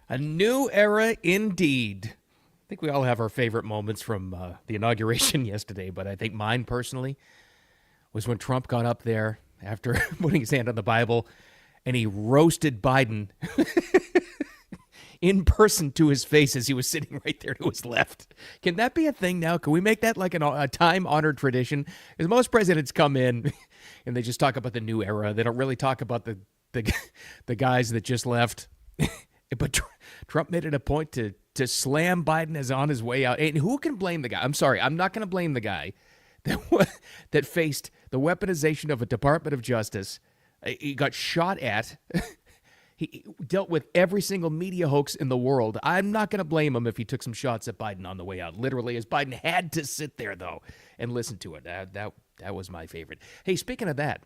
A new era indeed. I think we all have our favorite moments from the inauguration yesterday, but I think mine personally was when Trump got up there after putting his hand on the Bible and he roasted Biden in person to his face as he was sitting right there to his left. Can that be a thing now? Can we make that like a time-honored tradition? Because most presidents come in and they just talk about the new era. They don't really talk about the guys that just left. But Trump made it a point to slam Biden as on his way out. And who can blame the guy? I'm sorry, I'm not going to blame the guy that faced the weaponization of a Department of Justice. He got shot at. He dealt with every single media hoax in the world. I'm not going to blame him if he took some shots at Biden on the way out. Literally, as Biden had to sit there, though, and listen to it. That was my favorite. Hey, speaking of that,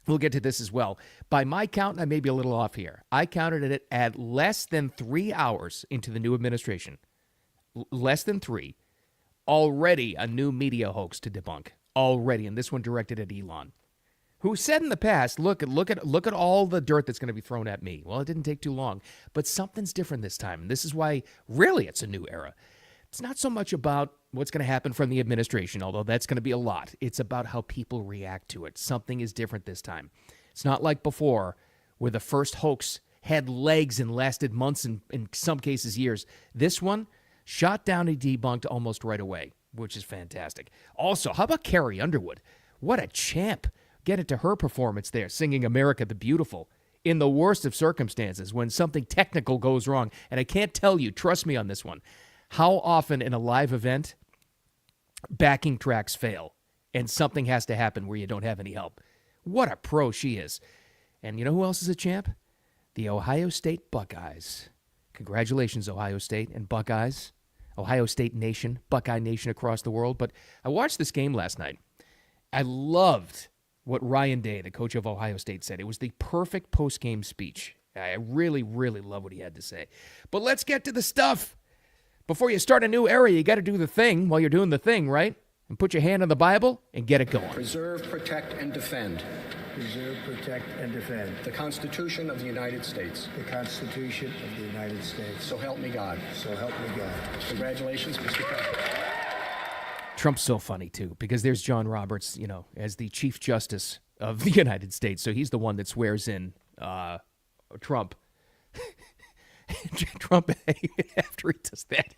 we'll get to this as well. By my count, I may be a little off here. I counted it at less than 3 hours into the new administration. Less than 3. Already a new media hoax to debunk. Already, and this one directed at Elon, who said in the past, look at all the dirt that's going to be thrown at me. Well, it didn't take too long, but something's different this time. And this is why, really, it's a new era. It's not so much about what's going to happen from the administration, although that's going to be a lot. It's about how people react to it. Something is different this time. It's not like before, where the first hoax had legs and lasted months and in some cases years. This one, shot down and debunked almost right away, which is fantastic. Also, how about Carrie Underwood? What a champ. Get into her performance there, singing America the Beautiful in the worst of circumstances when something technical goes wrong. And I can't tell you, trust me on this one, how often in a live event backing tracks fail and something has to happen where you don't have any help. What a pro she is. And you know who else is a champ? The Ohio State Buckeyes. Congratulations, Ohio State and Buckeyes. Ohio State Nation, Buckeye Nation across the world. But I watched this game last night. I loved what Ryan Day, the coach of Ohio State, said. It was the perfect post-game speech. I really, really love what he had to say. But let's get to the stuff. Before you start a new era, you got to do the thing while you're doing the thing, right? And put your hand on the Bible and get it going. Preserve, protect, and defend. Preserve, protect, and defend. The Constitution of the United States. The Constitution of the United States. So help me God. So help me God. Congratulations, Mr. President. Trump's so funny, too, because there's John Roberts, as the Chief Justice of the United States. So he's the one that swears in Trump. Trump, after he does that,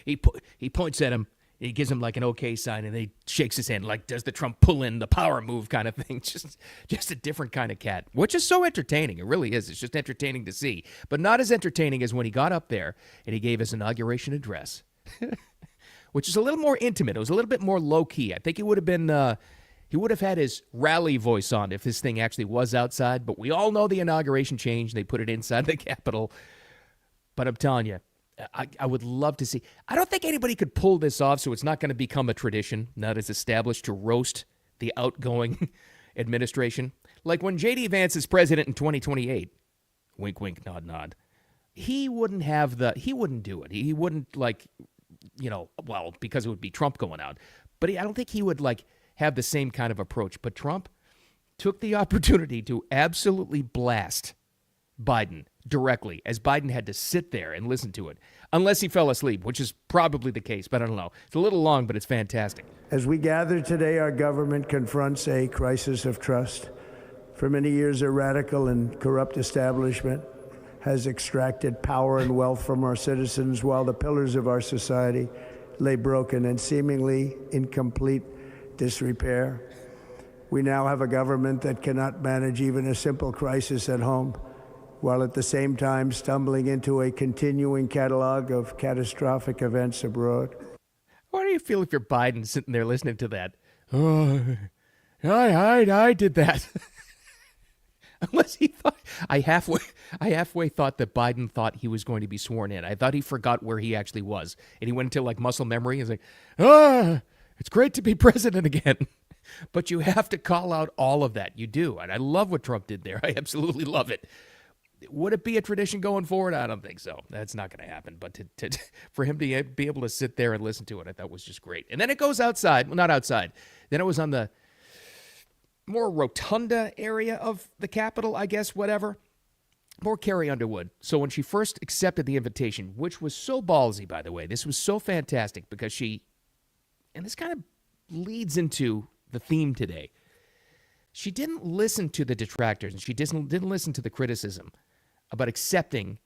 he points at him. He gives him like an okay sign, and then he shakes his hand like, does the Trump pull in the power move kind of thing? Just a different kind of cat, which is so entertaining. It really is. It's just entertaining to see, but not as entertaining as when he got up there and he gave his inauguration address. Which is a little more intimate. It was a little bit more low-key. I think he would have had his rally voice on if this thing actually was outside, but we all know the inauguration changed. They put it inside the Capitol. But I'm telling you, I would love to see. I don't think anybody could pull this off, so it's not going to become a tradition, not as established, to roast the outgoing administration. Like when J.D. Vance is president in 2028, wink, wink, nod, nod, he wouldn't do it. He wouldn't because it would be Trump going out. But I don't think he would have the same kind of approach. But Trump took the opportunity to absolutely blast Biden directly, as Biden had to sit there and listen to it, unless he fell asleep, which is probably the case, but I don't know. It's a little long, but it's fantastic. As we gather today, our government confronts a crisis of trust. For many years, a radical and corrupt establishment has extracted power and wealth from our citizens while the pillars of our society lay broken and seemingly in complete disrepair. We now have a government that cannot manage even a simple crisis at home, while at the same time stumbling into a continuing catalog of catastrophic events abroad. How do you feel if you're Biden sitting there listening to that? Oh, I did that. Unless he thought, I halfway thought that Biden thought he was going to be sworn in. I thought he forgot where he actually was. And he went into muscle memory. He's like, it's great to be president again. But you have to call out all of that. You do. And I love what Trump did there. I absolutely love it. Would it be a tradition going forward? I don't think so. That's not going to happen. But for him to be able to sit there and listen to it, I thought was just great. And then it goes outside. Well, not outside. Then it was on the more rotunda area of the Capitol, I guess, whatever. Poor Carrie Underwood. So when she first accepted the invitation, which was so ballsy, by the way, this was so fantastic because and this kind of leads into the theme today. She didn't listen to the detractors and she didn't listen to the criticism about accepting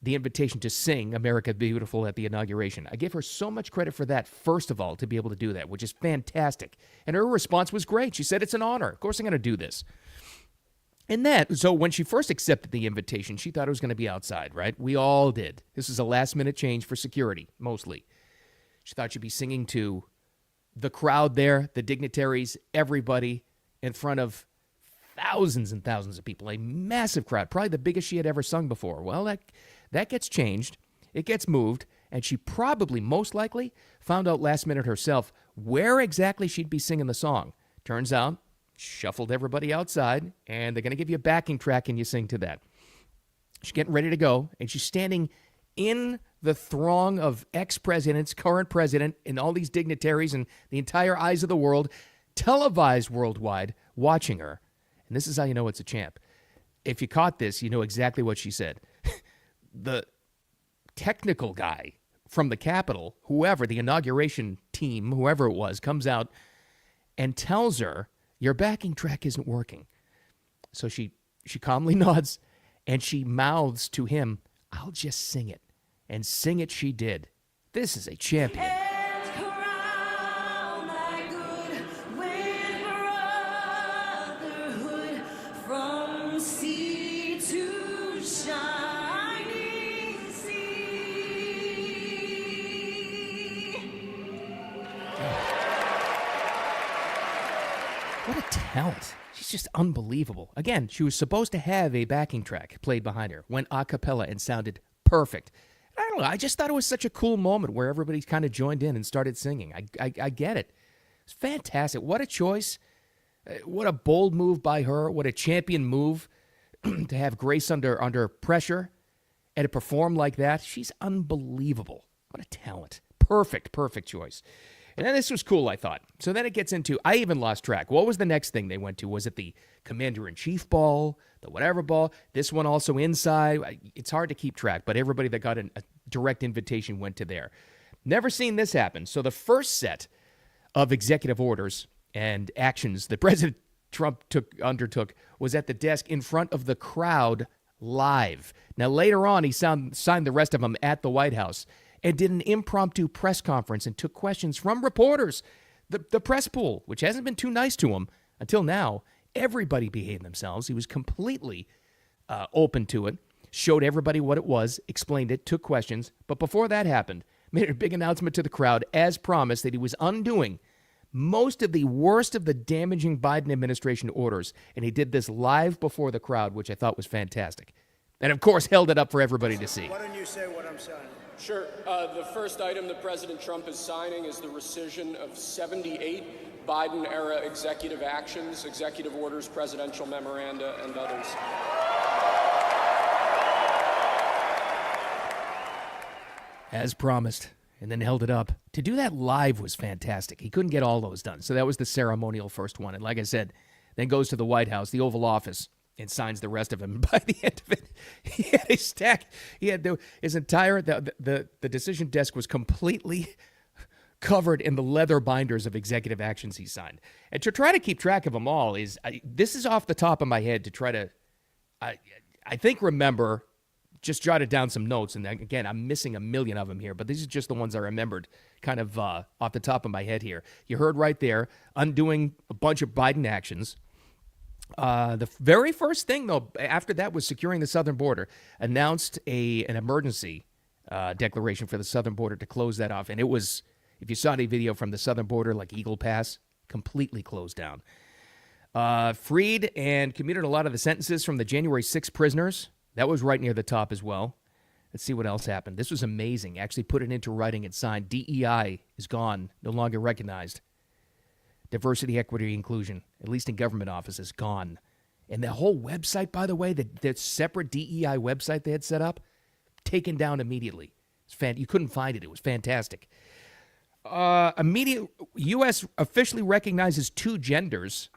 the invitation to sing America the Beautiful at the inauguration. I give her so much credit for that, first of all, to be able to do that, which is fantastic. And her response was great. She said, it's an honor. Of course I'm going to do this. And so when she first accepted the invitation, she thought it was going to be outside, right? We all did. This was a last-minute change for security, mostly. She thought she'd be singing to the crowd there, the dignitaries, everybody, in front of thousands and thousands of people, a massive crowd, probably the biggest she had ever sung before. Well, that gets changed. It gets moved, and she probably, most likely, found out last minute herself where exactly she'd be singing the song. Turns out, shuffled everybody outside, and they're going to give you a backing track, and you sing to that. She's getting ready to go, and she's standing in the throng of ex-presidents, current president, and all these dignitaries and the entire eyes of the world, televised worldwide, watching her. And this is how you know it's a champ. If you caught this, you know exactly what she said. The technical guy from the Capitol, whoever, the inauguration team, whoever it was, comes out and tells her, your backing track isn't working. So she calmly nods, and she mouths to him, I'll just sing it. And sing it she did. This is a champion. What a talent. She's just unbelievable. Again, she was supposed to have a backing track played behind her, went a cappella and sounded perfect. I don't know, I just thought it was such a cool moment where everybody kind of joined in and started singing. I get it. It's fantastic. What a choice. What a bold move by her. What a champion move to have grace under pressure and to perform like that. She's unbelievable. What a talent. Perfect choice. And then this was cool, I thought. So then it gets into, I even lost track. What was the next thing they went to? Was it the Commander-in-Chief ball, the whatever ball? This one also inside. It's hard to keep track, but everybody that got a direct invitation went to there. Never seen this happen. So the first set of executive orders and actions that President Trump undertook was at the desk in front of the crowd live. Now, later on, he signed the rest of them at the White House and did an impromptu press conference and took questions from reporters. The press pool, which hasn't been too nice to him until now, everybody behaved themselves. He was completely open to it, showed everybody what it was, explained it, took questions. But before that happened, made a big announcement to the crowd, as promised, that he was undoing most of the worst of the damaging Biden administration orders. And he did this live before the crowd, which I thought was fantastic. And, of course, held it up for everybody to see. Why don't you say what I'm signing? Sure. The first item that President Trump is signing is the rescission of 78 Biden-era executive actions, executive orders, presidential memoranda, and others. As promised, and then held it up. To do that live was fantastic. He couldn't get all those done. So that was the ceremonial first one. And like I said, then goes to the White House, the Oval Office, and signs the rest of them. By the end of it, he had a stack. He had his entire, the decision desk was completely covered in the leather binders of executive actions he signed. And to try to keep track of them all this is off the top of my head to try to, I think, remember, just jotted down some notes. And again, I'm missing a million of them here, but these are just the ones I remembered kind of off the top of my head here. You heard right there, undoing a bunch of Biden actions. The very first thing, though, after that was securing the southern border, announced an emergency declaration for the southern border to close that off. And it was, if you saw any video from the southern border, like Eagle Pass, completely closed down. Freed and commuted a lot of the sentences from the January 6 prisoners. That was right near the top as well. Let's see what else happened. This was amazing. Actually put it into writing and signed. DEI is gone, no longer recognized. Diversity, equity, inclusion, at least in government offices, gone. And the whole website, by the way, the separate DEI website they had set up, taken down immediately. You couldn't find it. It was fantastic. U.S. officially recognizes two genders.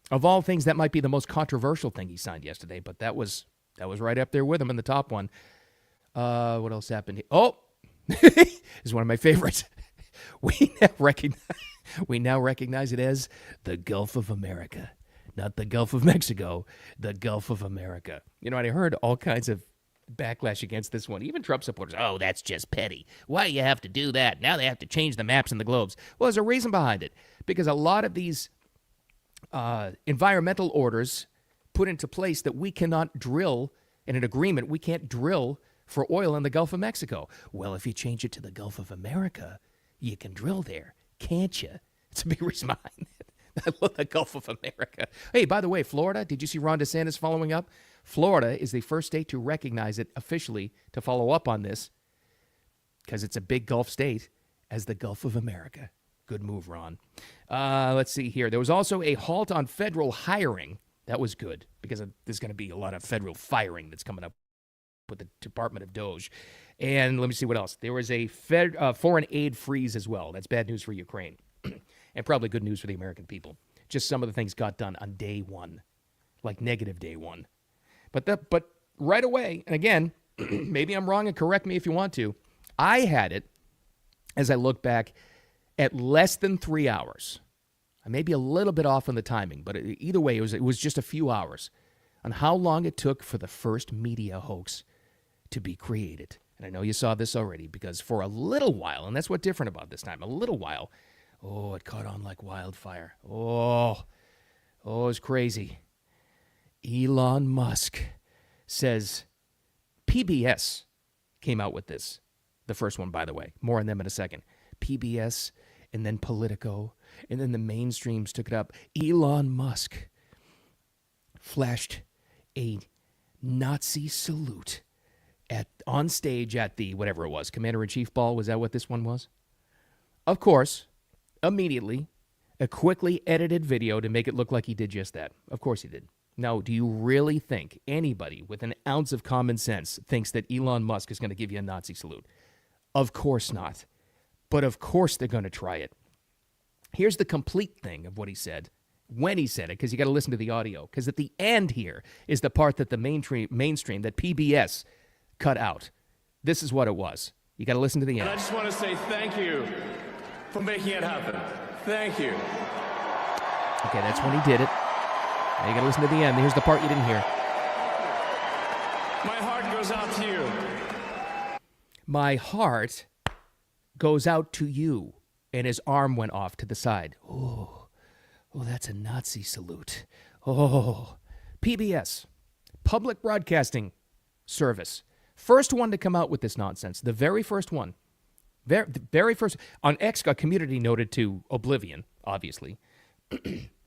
Of all things, that might be the most controversial thing he signed yesterday, but that was That was right up there with him in the top one. What else happened here? Oh, this is one of my favorites. We now recognize it as the Gulf of America. Not the Gulf of Mexico, the Gulf of America. You know, and I heard all kinds of backlash against this one. Even Trump supporters, oh, that's just petty. Why do you have to do that? Now they have to change the maps and the globes. Well, there's a reason behind it. Because a lot of these environmental orders put into place that we cannot drill in an agreement. We can't drill for oil in the Gulf of Mexico. Well, if you change it to the Gulf of America, you can drill there, can't you? It's a big reason behind it. I love the Gulf of America. Hey, by the way, Florida, did you see Ron DeSantis following up? Florida is the first state to recognize it officially, to follow up on this, because it's a big Gulf state, as the Gulf of America. Good move, Ron. Let's see here. There was also a halt on federal hiring. That was good, because there's going to be a lot of federal firing that's coming up with the Department of Doge. And let me see what else. There was a foreign aid freeze as well. That's bad news for Ukraine. And probably good news for the American people. Just some of the things got done on day one, like negative day one. But right away, and again, maybe I'm wrong and correct me if you want to, I had it, as I look back, at less than 3 hours. I may be a little bit off on the timing, but either way, it was just a few hours on how long it took for the first media hoax to be created. And I know you saw this already, because for a little while, and that's what's different about this time, a little while, oh, it caught on like wildfire. Oh, it's crazy. Elon Musk says, PBS came out with this. The first one, by the way. More on them in a second. PBS, and then Politico, and then the mainstreams took it up. Elon Musk flashed a Nazi salute on stage at the, whatever it was, Commander-in-Chief Ball. Was that what this one was? Of course, immediately, a quickly edited video to make it look like he did just that. Of course he did. Now, do you really think anybody with an ounce of common sense thinks that Elon Musk is going to give you a Nazi salute? Of course not. But of course they're going to try it. Here's the complete thing of what he said, when he said it, because you got to listen to the audio. Because at the end here is the part that the mainstream, that PBS cut out. This is what it was. You got to listen to the end. And I just want to say thank you for making it happen. Thank you. Okay, that's when he did it. Now you got to listen to the end. Here's the part you didn't hear. My heart goes out to you. My heart goes out to you. And his arm went off to the side. Oh, that's a Nazi salute. Oh, PBS, Public Broadcasting Service. First one to come out with this nonsense. The very first one. The very first. On X got community noted to oblivion, obviously.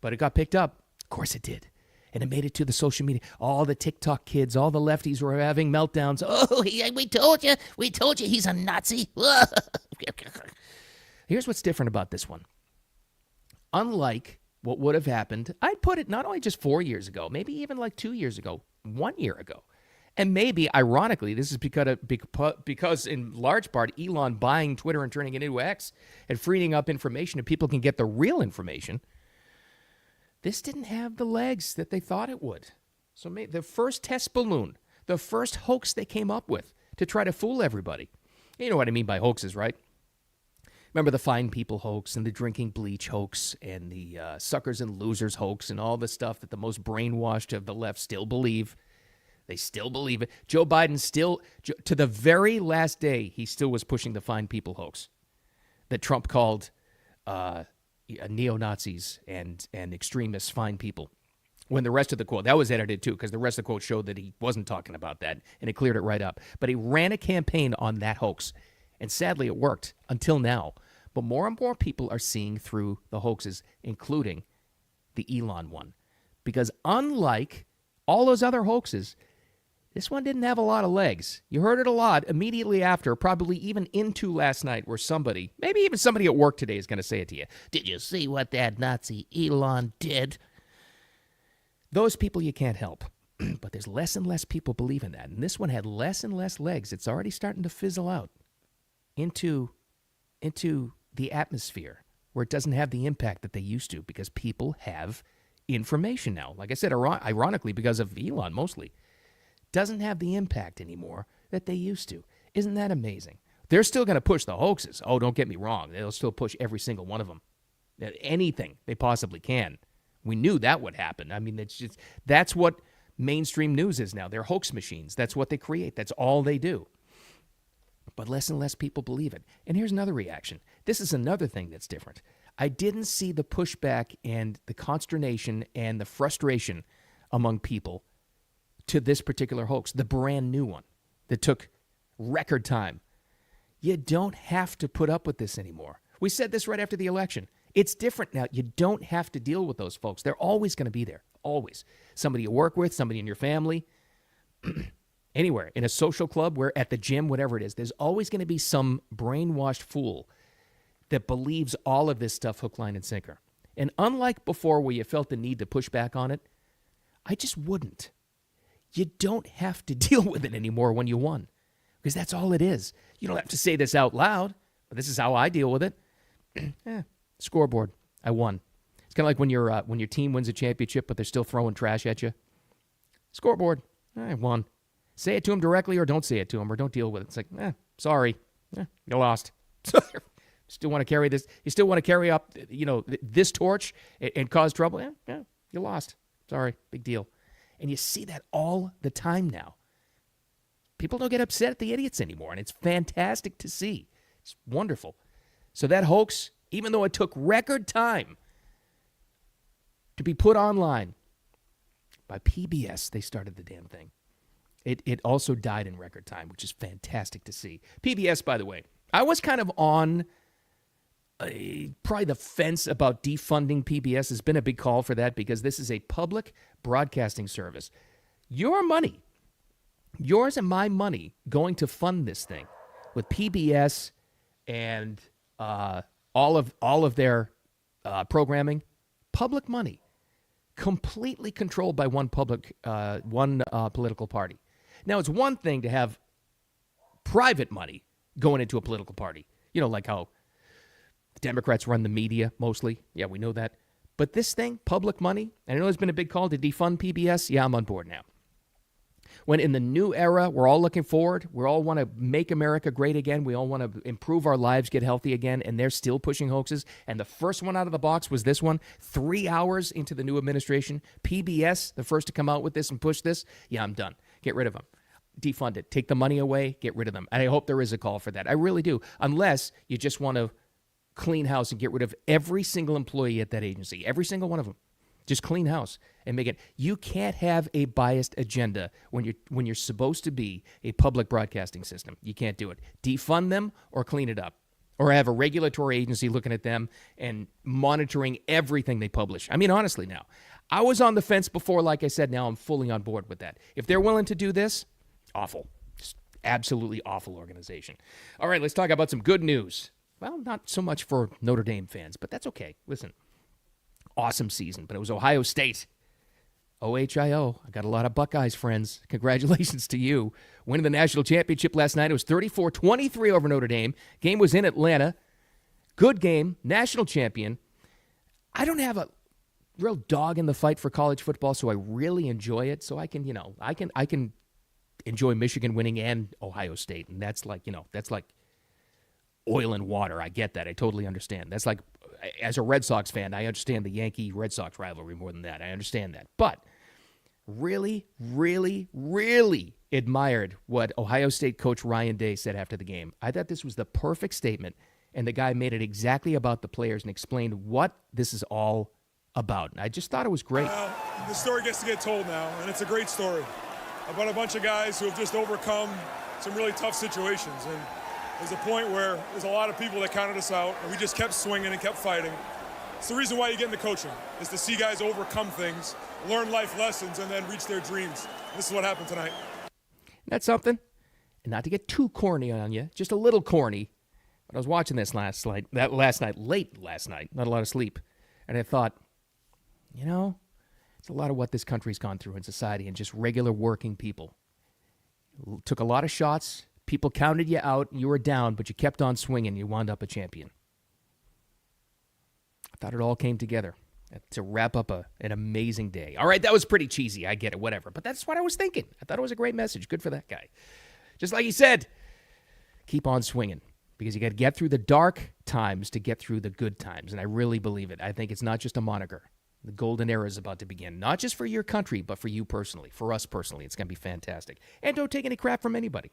But it got picked up. Of course it did. And it made it to the social media. All the TikTok kids, all the lefties were having meltdowns. Oh, we told you. We told you he's a Nazi. Here's what's different about this one. Unlike what would have happened, I'd put it not only just 4 years ago, maybe even like 2 years ago, 1 year ago. And maybe, ironically, this is because in large part, Elon buying Twitter and turning it into X and freeing up information and people can get the real information. This didn't have the legs that they thought it would. So the first test balloon, the first hoax they came up with to try to fool everybody. You know what I mean by hoaxes, right? Remember the fine people hoax and the drinking bleach hoax and the suckers and losers hoax and all the stuff that the most brainwashed of the left still believe. They still believe it. Joe Biden still, to the very last day, he still was pushing the fine people hoax that Trump called neo-Nazis and extremists fine people. When the rest of the quote, that was edited too, because the rest of the quote showed that he wasn't talking about that, and it cleared it right up. But he ran a campaign on that hoax. And sadly, it worked until now. But more and more people are seeing through the hoaxes, including the Elon one. Because unlike all those other hoaxes, this one didn't have a lot of legs. You heard it a lot immediately after, probably even into last night, where somebody, maybe even somebody at work today is going to say it to you. Did you see what that Nazi Elon did? Those people you can't help. But there's less and less people believe in that. And this one had less and less legs. It's already starting to fizzle out into the atmosphere where it doesn't have the impact that they used to because people have information now. Like I said, ironically, because of Elon mostly. doesn't have the impact anymore that they used to. Isn't that amazing? They're still going to push the hoaxes. Oh, don't get me wrong. They'll still push every single one of them. Anything they possibly can. We knew that would happen. I mean, that's what mainstream news is now. They're hoax machines. That's what they create. That's all they do. But less and less people believe it. And here's another reaction. This is another thing that's different. I didn't see the pushback and the consternation and the frustration among people to this particular hoax, the brand new one that took record time. You don't have to put up with this anymore. We said this right after the election. It's different now. You don't have to deal with those folks. They're always going to be there. Always. Somebody you work with, somebody in your family, anywhere, in a social club, where at the gym, whatever it is, there's always going to be some brainwashed fool that believes all of this stuff hook, line, and sinker. And unlike before where you felt the need to push back on it, I just wouldn't. You don't have to deal with it anymore when you won, because that's all it is. You don't have to say this out loud, but this is how I deal with it. Scoreboard, I won. It's kind of like when your team wins a championship, but they're still throwing trash at you. Scoreboard, I won. Say it to them directly, or don't say it to them, or don't deal with it. It's like, sorry, you lost. Still want to carry this? You still want to carry up, this torch and cause trouble? Yeah, you lost. Sorry, big deal. And you see that all the time now. People don't get upset at the idiots anymore, and it's fantastic to see. It's wonderful. So that hoax, even though it took record time to be put online by PBS, they started the damn thing. It also died in record time, which is fantastic to see. PBS, by the way, I was kind of on probably the fence about defunding PBS. Has been a big call for that because this is a public broadcasting service. Your money, yours and my money, going to fund this thing with PBS and all of their programming, public money, completely controlled by one political party. Now, it's one thing to have private money going into a political party, like how the Democrats run the media mostly. Yeah, we know that. But this thing, public money, and I know there's been a big call to defund PBS. Yeah, I'm on board now. When in the new era, we're all looking forward. We all want to make America great again. We all want to improve our lives, get healthy again, and they're still pushing hoaxes. And the first one out of the box was this one. 3 hours into the new administration, PBS, the first to come out with this and push this. Yeah, I'm done. Get rid of them. Defund it. Take the money away. Get rid of them. And I hope there is a call for that. I really do. Unless you just want to clean house and get rid of every single employee at that agency. Every single one of them. Just clean house and make it. You can't have a biased agenda when you're supposed to be a public broadcasting system. You can't do it. Defund them or clean it up. Or have a regulatory agency looking at them and monitoring everything they publish. I mean, honestly now. I was on the fence before, like I said, now I'm fully on board with that. If they're willing to do this, awful. Just absolutely awful organization. All right, let's talk about some good news. Well, not so much for Notre Dame fans, but that's okay. Listen, awesome season, but it was Ohio State. OHIO. I got a lot of Buckeyes friends. Congratulations to you. Winning the national championship last night. It was 34-23 over Notre Dame. Game was in Atlanta. Good game. National champion. I don't have a real dog in the fight for college football, so I really enjoy it. So I can enjoy Michigan winning and Ohio State, and that's like oil and water. I get that. I totally understand. That's like, as a Red Sox fan, I understand the Yankee-Red Sox rivalry more than that. I understand that. But really, really, really admired what Ohio State coach Ryan Day said after the game. I thought this was the perfect statement, and the guy made it exactly about the players and explained what this is all about. And I just thought it was great. Well, the story gets to get told now, and it's a great story about a bunch of guys who have just overcome some really tough situations. And there's a point where there's a lot of people that counted us out, and we just kept swinging and kept fighting. It's the reason why you get into coaching, is to see guys overcome things, learn life lessons, and then reach their dreams. This is what happened tonight. That's something. And not to get too corny on you, just a little corny. But I was watching this late last night, not a lot of sleep. And I thought, it's a lot of what this country's gone through in society and just regular working people. Took a lot of shots. People counted you out. You were down, but you kept on swinging. You wound up a champion. I thought it all came together. to wrap up an amazing day. All right, that was pretty cheesy. I get it, whatever. But that's what I was thinking. I thought it was a great message. Good for that guy. Just like he said, keep on swinging because you got to get through the dark times to get through the good times. And I really believe it. I think it's not just a moniker. The golden era is about to begin, not just for your country, but for you personally, for us personally. It's going to be fantastic. And don't take any crap from anybody.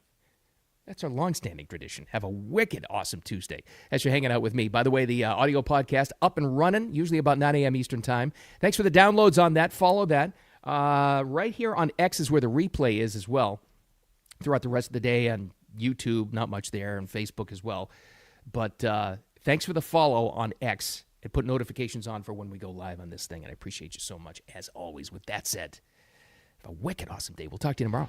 That's our longstanding tradition. Have a wicked awesome Tuesday as you're hanging out with me. By the way, the audio podcast up and running, usually about 9 a.m. Eastern time. Thanks for the downloads on that. Follow that. Right here on X is where the replay is as well. Throughout the rest of the day on YouTube, not much there, and Facebook as well. But thanks for the follow on X. And put notifications on for when we go live on this thing. And I appreciate you so much, as always. With that said, have a wicked awesome day. We'll talk to you tomorrow.